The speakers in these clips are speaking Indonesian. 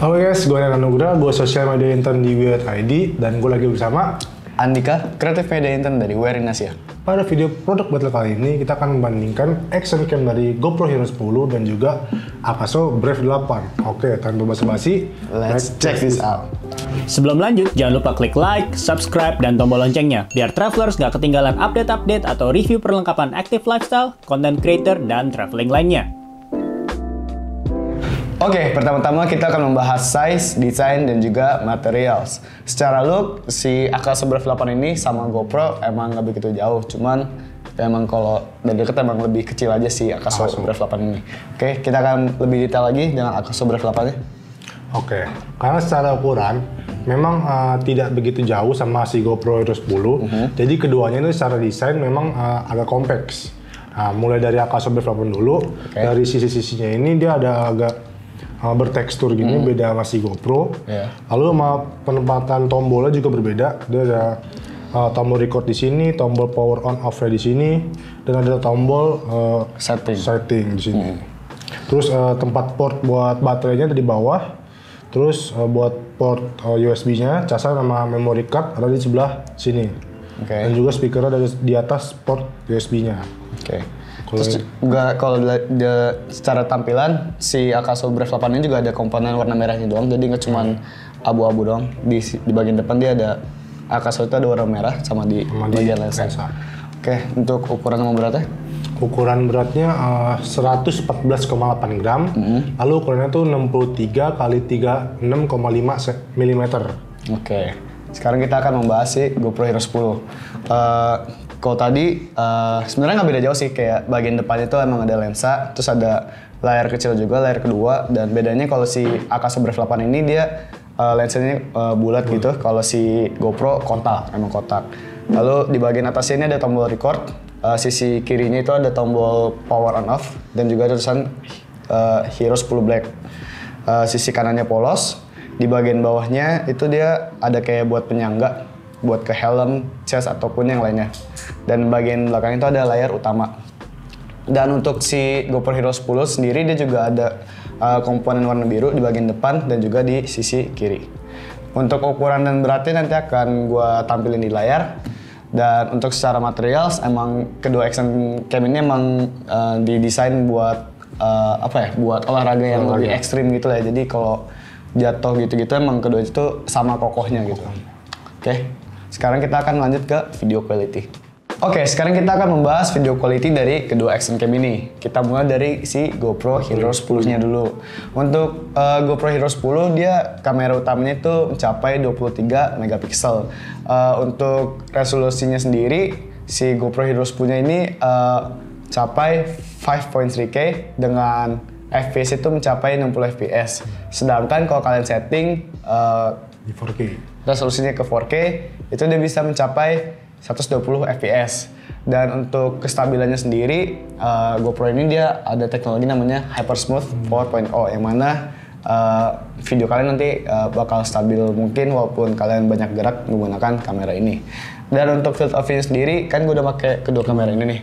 Halo guys, gue Renan Nugra, gue social media intern di Wear.id dan gue lagi bersama Andika, kreatif media intern dari Wear in Asia. Pada video produk battle kali ini, kita akan membandingkan action cam dari GoPro Hero 10 dan juga Akaso Brave 8. Oke, tanpa basa-basi, Let's check this out. Sebelum lanjut, jangan lupa klik like, subscribe, dan tombol loncengnya biar travelers gak ketinggalan update-update atau review perlengkapan active lifestyle, content creator, dan traveling lainnya. Oke, pertama-tama kita akan membahas size, desain, dan juga materials. Secara look, si Akaso Brave 8 ini sama GoPro emang nggak begitu jauh, cuman emang kalau dari dekat emang lebih kecil aja si Akaso Brave 8 ini. Oke, kita akan lebih detail lagi dengan Akaso Brave 8-nya. Oke, karena secara ukuran memang tidak begitu jauh sama si GoPro Hero 10. Jadi keduanya itu secara desain memang agak kompleks. Nah, mulai dari Akaso Brave 8 dulu, dari sisi-sisinya ini dia ada agak bertekstur gini, beda sama si GoPro. Lalu sama penempatan tombolnya juga berbeda. Dia ada tombol record di sini, tombol power on off-nya di sini, dan ada tombol setting di sini. Terus tempat port buat baterainya ada di bawah. Terus buat port USB-nya, casan sama memory card ada di sebelah sini. Dan juga speaker ada di atas port USB-nya. Terus juga kalau secara tampilan si Akaso Brave 8 ini juga ada komponen warna merahnya doang, jadi nggak cuma abu-abu doang. Di bagian depan dia ada Akaso itu ada warna merah sama di bagian lensa. Oke, untuk ukuran sama beratnya? Ukuran beratnya 114,8 gram, lalu ukurannya tuh 63 kali 36,5 mm. Oke, sekarang kita akan membahas si GoPro Hero 10. Kalau tadi sebenarnya nggak beda jauh sih, kayak bagian depan itu emang ada lensa, terus ada layar kecil juga, layar kedua, dan bedanya kalau si Akaso Brave 8 ini dia lensanya bulat gitu, kalau si GoPro kotak, emang kotak. Lalu di bagian atasnya ini ada tombol record, sisi kirinya itu ada tombol power on off, dan juga ada tulisan Hero 10 Black. Sisi kanannya polos, di bagian bawahnya itu dia ada kayak buat penyangga, buat ke helm, chest, ataupun yang lainnya. Dan bagian belakang itu ada layar utama. Dan untuk si GoPro Hero 10 sendiri dia juga ada komponen warna biru di bagian depan dan juga di sisi kiri. Untuk ukuran dan beratnya nanti akan gua tampilin di layar. Dan untuk secara materials emang kedua action cam ini emang didesain buat buat olahraga yang lebih ekstrim gitu lah. Jadi kalau jatuh gitu-gitu emang kedua itu sama kokohnya gitu. Oke, sekarang kita akan lanjut ke video quality. Oke, sekarang kita akan membahas video quality dari kedua action cam ini. Kita mulai dari si GoPro Hero 10-nya dulu. Untuk GoPro Hero 10 dia kamera utamanya itu mencapai 23 megapiksel. Untuk resolusinya sendiri si GoPro Hero 10-nya ini capai 5.3K dengan FPS itu mencapai 60 fps. Sedangkan kalau kalian setting Di 4K. resolusinya ke 4K, itu dia bisa mencapai 120 fps. Dan untuk kestabilannya sendiri, GoPro ini dia ada teknologi namanya HyperSmooth 4.0 yang mana video kalian nanti bakal stabil mungkin walaupun kalian banyak gerak menggunakan kamera ini. Dan untuk field of view sendiri, kan gue udah pakai kedua kamera ini nih.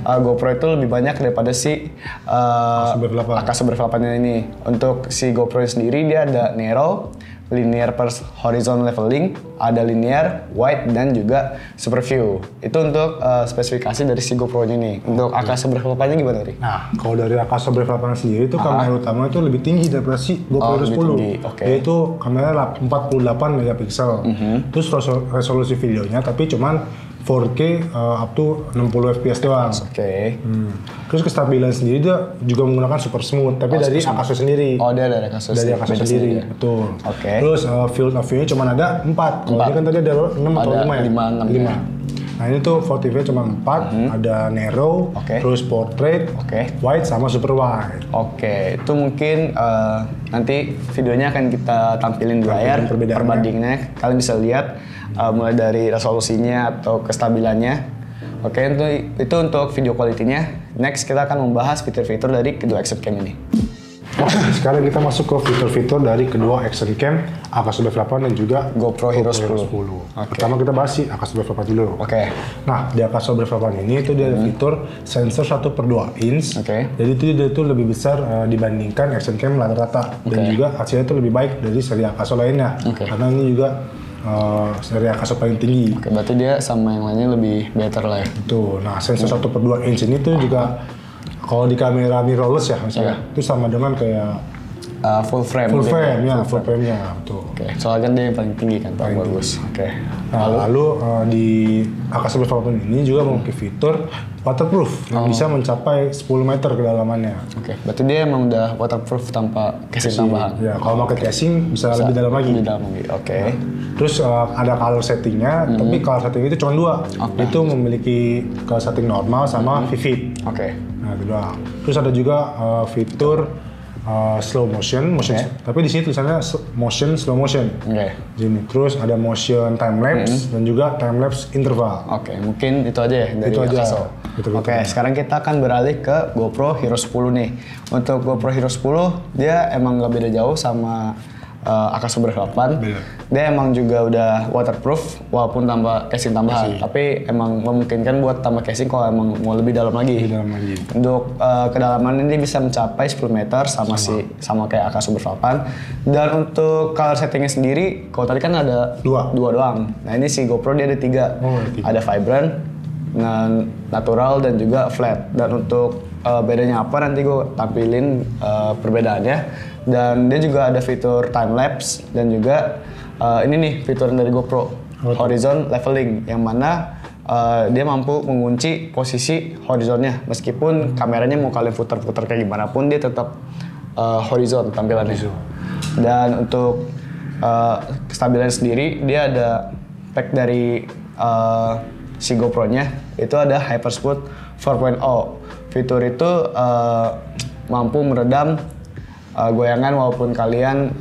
GoPro itu lebih banyak daripada si Akaso Brave 8 ini. Untuk si GoPro sendiri dia ada narrow, linear per horizon leveling, ada linear, wide, dan juga super view. Itu untuk spesifikasi dari si GoPro-nya nih. Untuk Akaso Brave 8-nya gimana, Ri? Nah, kalau dari Akaso Brave 8 sendiri itu kamera utama itu lebih tinggi daripada si GoPro Hero 10. Yaitu kamera 48 megapiksel. Terus resolusi videonya tapi cuman 4K up to 60 fps doang. Terus kestabilan sendiri dia juga menggunakan super smooth, tapi dari Akaso sendiri. Oh, dia dari Akaso sendiri. Betul. Terus field of view-nya cuma ada 4. Kalau ini kan tadi ada 6 atau 5 ya? 5. Nah ini tuh field of view cuma 4, ada narrow, terus portrait, wide, sama super wide. Itu mungkin nanti videonya akan kita tampilin di layar, perbandingannya. Kalian bisa lihat mulai dari resolusinya atau kestabilannya. Itu untuk video quality-nya. Next kita akan membahas fitur-fitur dari kedua action cam ini. Oke, sekarang kita masuk ke fitur-fitur dari kedua action cam AK108 dan juga GoPro Hero 10. Pertama kita bahas si AK108 dulu. Oke. Nah, di AK108 ini itu dia ada fitur sensor 1/2 inch. Jadi dia itu lebih besar dibandingkan action cam rata-rata dan juga hasilnya itu lebih baik dari seri AK1 lainnya. Karena ini juga seri AK1 paling tinggi. Berarti dia sama yang lainnya lebih better lah ya. Tuh, nah sensor 1/2 inch ini tuh juga kalau di kamera mirrorless ya misalnya, itu sama dengan kayak full frame. Full frame-nya, betul. Oke, soalnya kan dia yang paling tinggi kan, paling bagus. Oke. Nah, lalu di AK108 ini juga memiliki fitur waterproof yang bisa mencapai 10 meter kedalamannya. Oke, berarti dia emang udah waterproof tanpa casing tambahan. Ya, kalau pakai casing bisa lebih dalam lagi. Lebih dalam lagi, oke. Terus ada color settingnya, tapi color setting itu cuma 2. Itu memiliki color setting normal sama vivid. Oke. Nah, itu doang. Terus ada juga fitur slow motion, tapi di sini tulisannya motion slow motion. Gini. Terus ada motion time lapse dan juga time lapse interval. Oke, mungkin itu aja ya dari itu aja. Oke, sekarang kita akan beralih ke GoPro Hero 10 nih. Untuk GoPro Hero 10 dia emang nggak beda jauh sama AK108. Dia emang juga udah waterproof walaupun tambah casing tambahan. Tapi emang memungkinkan buat tambah casing kalau emang mau lebih dalam lagi. Untuk kedalaman ini bisa mencapai 10 meter sama kayak AK108. Dan untuk color settingnya sendiri, kalau tadi kan ada dua doang. Nah ini si GoPro dia ada 3. Ada vibrant, natural dan juga flat. Dan untuk bedanya apa nanti gue tampilin perbedaannya. Dan dia juga ada fitur time lapse dan juga ini nih fitur dari GoPro horizon leveling yang mana dia mampu mengunci posisi horizonnya meskipun kameranya mau kalian putar-putar kayak gimana pun dia tetap horizon tampilannya. Dan untuk kestabilan sendiri dia ada pack dari si GoPro-nya itu ada Hypersmooth 4.0. Fitur itu mampu meredam goyangan walaupun kalian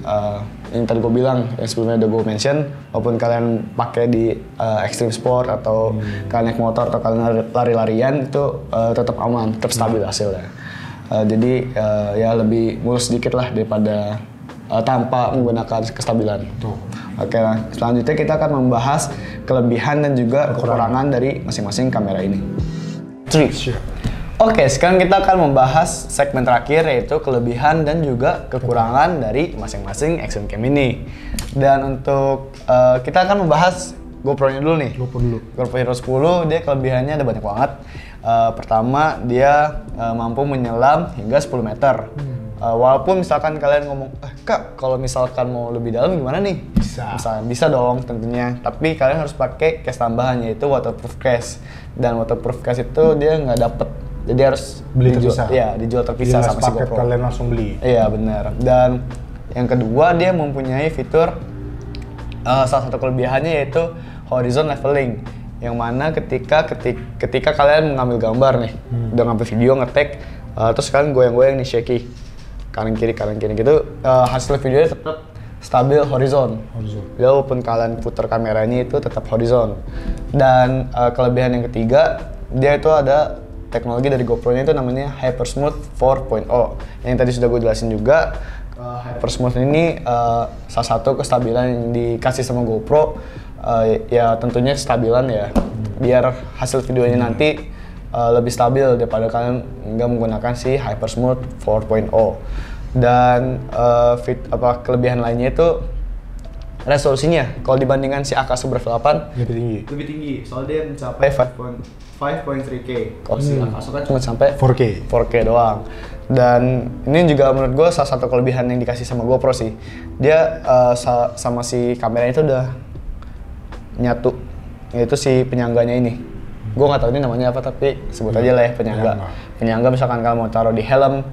yang tadi gue bilang yang sebelumnya udah gue mention walaupun kalian pakai di extreme sport atau kalian naik motor atau kalian lari-larian itu tetap aman, tetap stabil hasilnya. Jadi ya lebih mulus sedikit lah daripada tanpa menggunakan kestabilan. Oke, selanjutnya kita akan membahas kelebihan dan juga kekurangan dari masing-masing kamera ini. 3. Oke, sekarang kita akan membahas segmen terakhir yaitu kelebihan dan juga kekurangan dari masing-masing action cam ini. Dan untuk kita akan membahas GoPro-nya dulu nih. GoPro Hero 10 dia kelebihannya ada banyak banget. Pertama dia mampu menyelam hingga 10 meter. Walaupun misalkan kalian ngomong, Kak, kalau misalkan mau lebih dalam gimana nih? Bisa dong tentunya. Tapi kalian harus pakai case tambahan yaitu waterproof case. Dan waterproof case itu dia nggak dapet. Jadi harus dijual terpisah sama si GoPro. Kalian langsung beli. Iya benar. Dan yang kedua dia mempunyai fitur salah satu kelebihannya yaitu horizon leveling. Yang mana ketika kalian mengambil gambar nih, udah ngambil video nge-take, terus kalian goyang-goyang nih shaky kanan kiri gitu, hasil videonya tetap stabil horizon. Walaupun kalian putar kameranya itu tetap horizon. Dan kelebihan yang ketiga dia itu ada teknologi dari GoPro-nya itu namanya Hypersmooth 4.0 yang tadi sudah gue jelasin juga. Hypersmooth ini salah satu kestabilan yang dikasih sama GoPro, ya tentunya kestabilan ya biar hasil videonya nanti lebih stabil daripada kalian nggak menggunakan si Hypersmooth 4.0. Dan kelebihan lainnya itu resolusinya. Kalau dibandingkan si AK108 lebih tinggi. Soalnya dia mencapai 5.3K. Kalau si AK kan cuma sampai 4K doang. Dan ini juga menurut gue salah satu kelebihan yang dikasih sama GoPro sih. Dia sama si kameranya itu udah nyatu. Yaitu si penyangganya ini. Gue nggak tahu ini namanya apa tapi sebut aja lah ya penyangga. Penyangga misalkan kalian mau taruh di helm,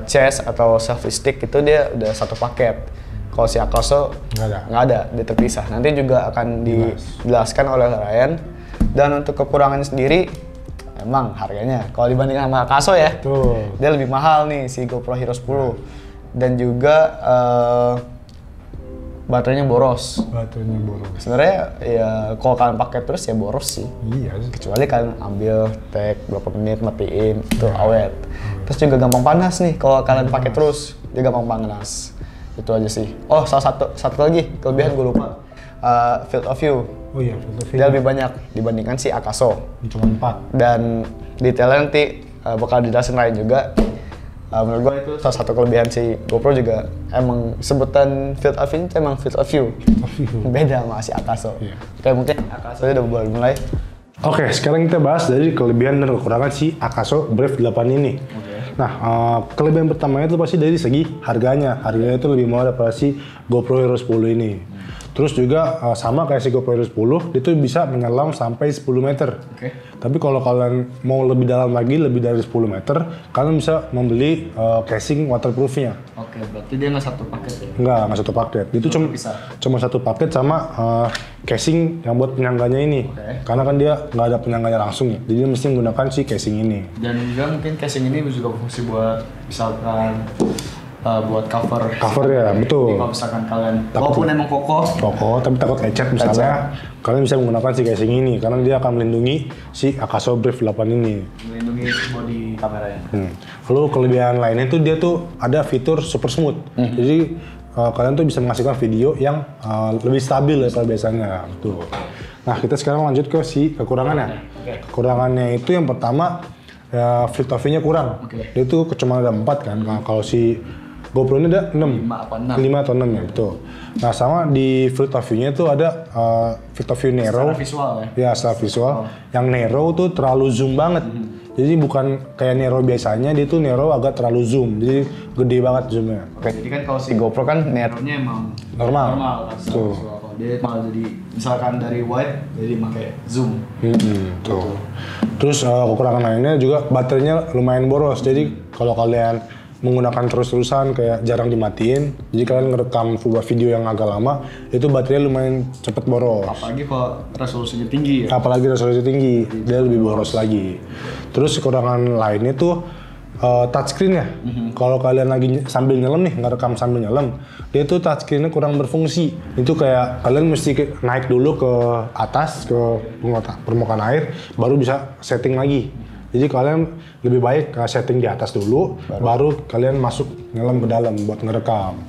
chest atau selfie stick itu dia udah satu paket. Kalau si Akaso nggak ada, dia terpisah. Nanti juga akan dijelaskan oleh Ryan. Dan untuk kekurangannya sendiri, emang harganya kalau dibandingkan sama Akaso ya, dia lebih mahal nih si GoPro Hero 10. Dan juga baterainya boros. Sebenarnya ya kalau kalian pakai terus ya boros sih. Kecuali kalian ambil take berapa menit matiin itu awet. Terus juga gampang panas nih kalau kalian pakai terus. dia gampang panas. Itu aja sih. Oh, satu lagi kelebihan gue lupa. Field of view. Oh iya, field of view. Dia lebih banyak dibandingkan si Akaso. Cuma 4. Dan detailnya nanti bakal dijelasin Ryan juga. Menurut gue itu salah satu kelebihan si GoPro juga. Emang sebutan field of view itu emang field of view. Beda sama si Akaso. Iya. Oke, mungkin Akaso udah boleh mulai. Oke, sekarang kita bahas dari kelebihan dan kekurangan si Akaso Brave 8 ini. Nah, kelebihan pertamanya itu pasti dari segi harganya. Harganya itu lebih murah daripada si GoPro Hero 10 ini. Terus juga sama kayak si GoPro Hero 10, itu bisa menyelam sampai 10 meter. Tapi kalau kalian mau lebih dalam lagi, lebih dari 10 meter, kalian bisa membeli casing waterproofnya. Oke, berarti dia nggak satu paket ya? Nggak satu paket. Itu cuma satu paket sama casing yang buat penyangganya ini. Karena kan dia nggak ada penyangganya langsung ya. Jadi dia mesti menggunakan si casing ini. Dan juga mungkin casing ini juga berfungsi buat misalkan buat cover ya, betul. Jadi kalau misalkan kalian walaupun emang kokoh tapi takut lecet misalnya, kalian bisa menggunakan si casing ini karena dia akan melindungi si Akaso Brave 8 ini. melindungi body kameranya. Lalu kelebihan lainnya tuh dia tuh ada fitur super smooth. Jadi kalian tuh bisa menghasilkan video yang lebih stabil daripada biasanya. Betul. Nah, kita sekarang lanjut ke si kekurangannya. Kekurangannya itu yang pertama ya, field of view-nya kurang. Dia tuh cuma ada 4 kan. Nah, kalau si GoPro ini ada 6. 5 atau 6 ya, betul. Nah, sama di field of view-nya itu ada field of view narrow. Secara visual ya? Ya, secara visual. Yang narrow tuh terlalu zoom banget. Jadi bukan kayak narrow biasanya, dia tuh narrow agak terlalu zoom. Jadi gede banget zoomnya. Oke, jadi kan kalau si GoPro kan narrow-nya emang Normal kan, secara visual. Kalau dia malah jadi misalkan dari wide jadi pakai zoom. Tuh. Terus kekurangan lainnya juga baterainya lumayan boros. Jadi kalau kalian menggunakan terus-terusan kayak jarang dimatiin, jadi kalian ngerekam sebuah video yang agak lama, itu baterainya lumayan cepet boros. Apalagi kalau resolusinya tinggi ya. Apalagi resolusi tinggi, dia lebih boros lagi. Terus kekurangan lainnya tuh touchscreen ya. Kalau kalian lagi sambil nyelam nih, ngerekam sambil nyelam, dia tuh touchscreen-nya kurang berfungsi. Itu kayak kalian mesti naik dulu ke atas, ke permukaan air, baru bisa setting lagi. Jadi kalian lebih baik setting di atas dulu, baru kalian masuk nyelam ke dalam buat ngerekam.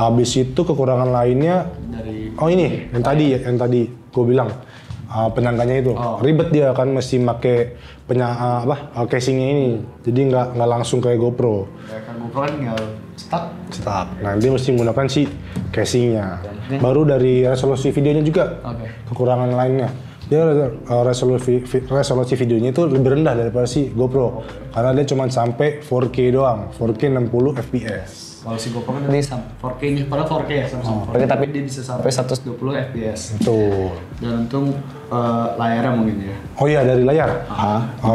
Habis itu kekurangan lainnya, ini yang tadi gue bilang penyangganya itu ribet, dia kan mesti pakai casingnya ini, jadi nggak langsung kayak GoPro. Kayak GoPro kan tinggal stuck. Nah, dia mesti menggunakan si casingnya. Baru dari resolusi videonya juga kekurangan lainnya. Dia resolusi videonya itu lebih rendah daripada si GoPro karena dia cuma sampai 4K doang, 4K 60 fps. Kalau si GoPro kan tadi 4K nih, padahal 4K ya sama 4K, tapi dia bisa sampai 120 fps. Betul. Dan untung layarnya mungkin ya. Oh iya, dari layar.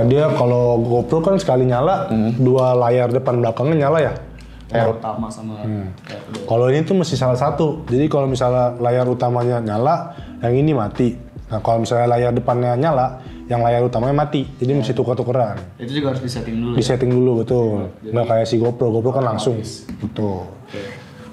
Dia kalau GoPro kan sekali nyala, dua layar depan belakangnya nyala ya. Layar utama sama Kalau ini tuh mesti salah satu. Jadi kalau misalnya layar utamanya nyala, yang ini mati. Nah, kalau misalnya layar depannya nyala, yang layar utamanya mati. Jadi mesti tukar-tukaran. Itu juga harus disetting dulu. Disetting dulu, betul. Nggak kayak si GoPro. GoPro kan langsung. Betul.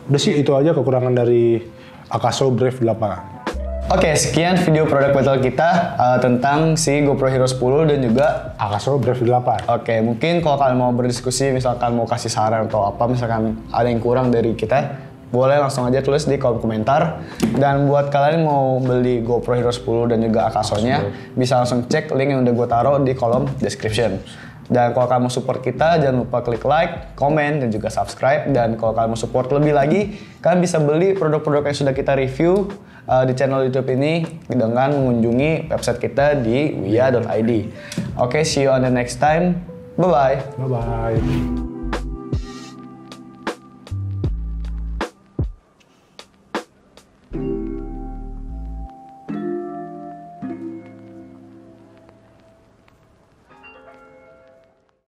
Udah sih, itu aja kekurangan dari Akaso Brave 8. Oke, sekian video produk battle kita tentang si GoPro Hero 10 dan juga Akaso Brave 8. Oke, mungkin kalau kalian mau berdiskusi, misalkan mau kasih saran atau apa, misalkan ada yang kurang dari kita, boleh langsung aja tulis di kolom komentar. Dan buat kalian mau beli GoPro Hero 10 dan juga Akaso-nya, bisa langsung cek link yang udah gue taruh di kolom description. Dan kalau kalian mau support kita, jangan lupa klik like, komen, dan juga subscribe. Dan kalau kalian mau support lebih lagi, kalian bisa beli produk-produk yang sudah kita review di channel YouTube ini dengan mengunjungi website kita di wiya.id. Oke, see you on the next time. Bye-bye. Bye-bye.